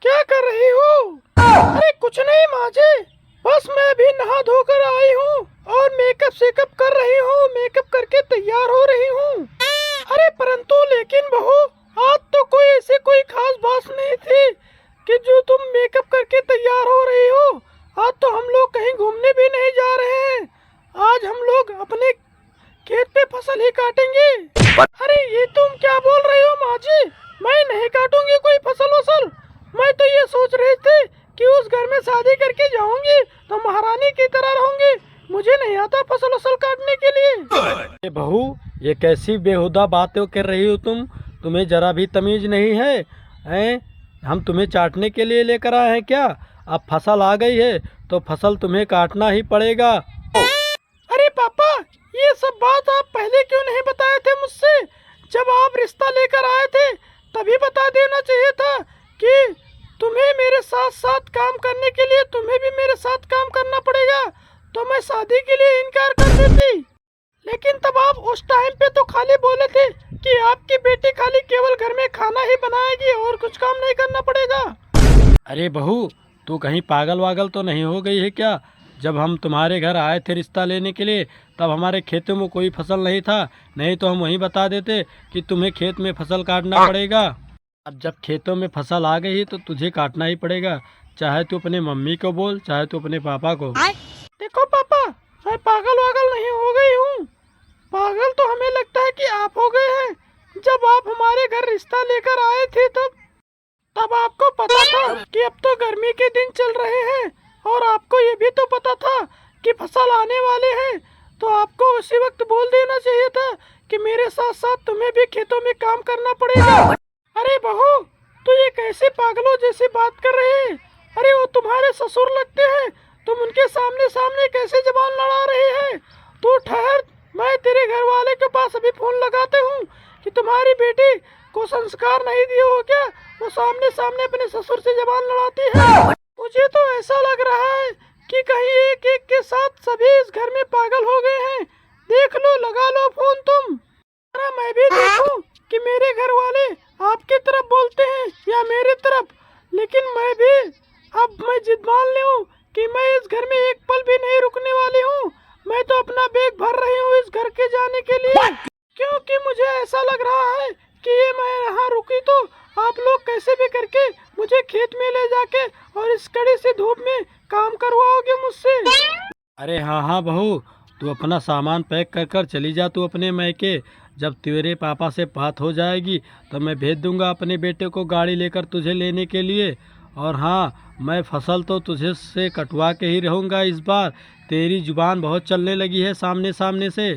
क्या कर रही हो? अरे कुछ नहीं माँ जी, बस मैं भी नहा धोकर आई हूँ और मेकअप शेकअप कर रही हूँ, मेकअप करके तैयार हो रही हूँ। अरे परंतु लेकिन बहू, आज तो कोई ऐसी कोई खास बात नहीं थी कि जो तुम मेकअप करके तैयार हो रही हो। आज तो हम लोग कहीं घूमने भी नहीं जा रहे हैं। आज हम लोग अपने खेत पे फसल ही काटेंगे। अरे ये तुम क्या बोल रही हो माँ जी? मैं नहीं काटूंगी कोई फसल वसल। मैं तो ये सोच रही थी कि उस घर में शादी करके जाऊंगी तो महारानी की तरह रहूंगी। मुझे नहीं आता फसल वसल काटने के लिए। बहू, ये कैसी बेहुदा बातें कर रही हो तुम? तुम्हें जरा भी तमीज नहीं है? हैं? हम तुम्हें चाटने के लिए लेकर आए हैं क्या? अब फसल आ गई है तो फसल तुम्हें काटना ही पड़ेगा। अरे पापा, ये सब बात आप पहले क्यों नहीं बताए थे मुझसे? जब आप रिश्ता लेकर आए थे तभी बता देना चाहिए था कि तुम्हें मेरे साथ साथ काम करने के लिए तुम्हें भी मेरे साथ काम करना पड़ेगा, तो मैं शादी के लिए इनकार कर देती। लेकिन तब आप उस टाइम पे तो खाली बोले थे कि आपकी बेटी खाली केवल घर में खाना ही बनाएगी और कुछ काम नहीं करना पड़ेगा। अरे बहू, तू कहीं पागल वागल तो नहीं हो गई है क्या? जब हम तुम्हारे घर आए थे रिश्ता लेने के लिए तब हमारे खेतों में कोई फसल नहीं था, नहीं तो हम वहीं बता देते कि तुम्हें खेत में फसल काटना पड़ेगा। अब जब खेतों में फसल आ गई है तो तुझे काटना ही पड़ेगा, चाहे तू अपने मम्मी को बोल चाहे तू अपने पापा को। देखो पापा, मैं पागल वागल नहीं हो गई हूँ। पागल तो हमें लगता है कि आप हो गए हैं। जब आप हमारे घर रिश्ता लेकर आए थे तब आपको पता था कि अब तो गर्मी के दिन चल रहे हैं और आपको ये भी तो पता था कि फसल आने वाले हैं, तो आपको उसी वक्त बोल देना चाहिए था कि मेरे साथ साथ तुम्हें भी खेतों में काम करना पड़ेगा। अरे बहू, तू ये कैसे पागलों जैसी बात कर रही है? अरे वो तुम्हारे ससुर लगते हैं, तुम उनके सामने सामने कैसे जबान लड़ा रही है? तू ठहर, मैं तेरे घर वाले के पास अभी फोन लगाते हूँ कि तुम्हारी बेटी को संस्कार नहीं दिए हो क्या? वो सामने सामने अपने ससुर से जबान लड़ाती है। मुझे तो ऐसा लग रहा है कि कहीं एक एक के साथ सभी इस घर में पागल हो गए हैं। देख लो, लगा लो फोन तुम। अरे मैं भी देखूं कि मेरे घर वाले आपकी तरफ बोलते हैं या मेरी तरफ। लेकिन मैं जिद मान लूं कि मैं इस घर में एक पल भी नहीं रुकने वाली हूँ। मैं तो अपना बैग भर रही हूँ इस घर के जाने के लिए, क्योंकि मुझे ऐसा लग रहा है कि ये मैं यहाँ रुकी तो आप लोग कैसे भी करके मुझे खेत में ले जाके और इस कड़ी से धूप में काम करवाओगे मुझसे। अरे हाँ हाँ बहू, तू अपना सामान पैक कर कर चली जा तू अपने मैके। जब तेरे पापा से बात हो जाएगी तो मैं भेज दूंगा अपने बेटे को गाड़ी लेकर तुझे लेने के लिए। और हाँ, मैं फसल तो तुझे से कटवा के ही रहूँगा इस बार। तेरी जुबान बहुत चलने लगी है सामने सामने से।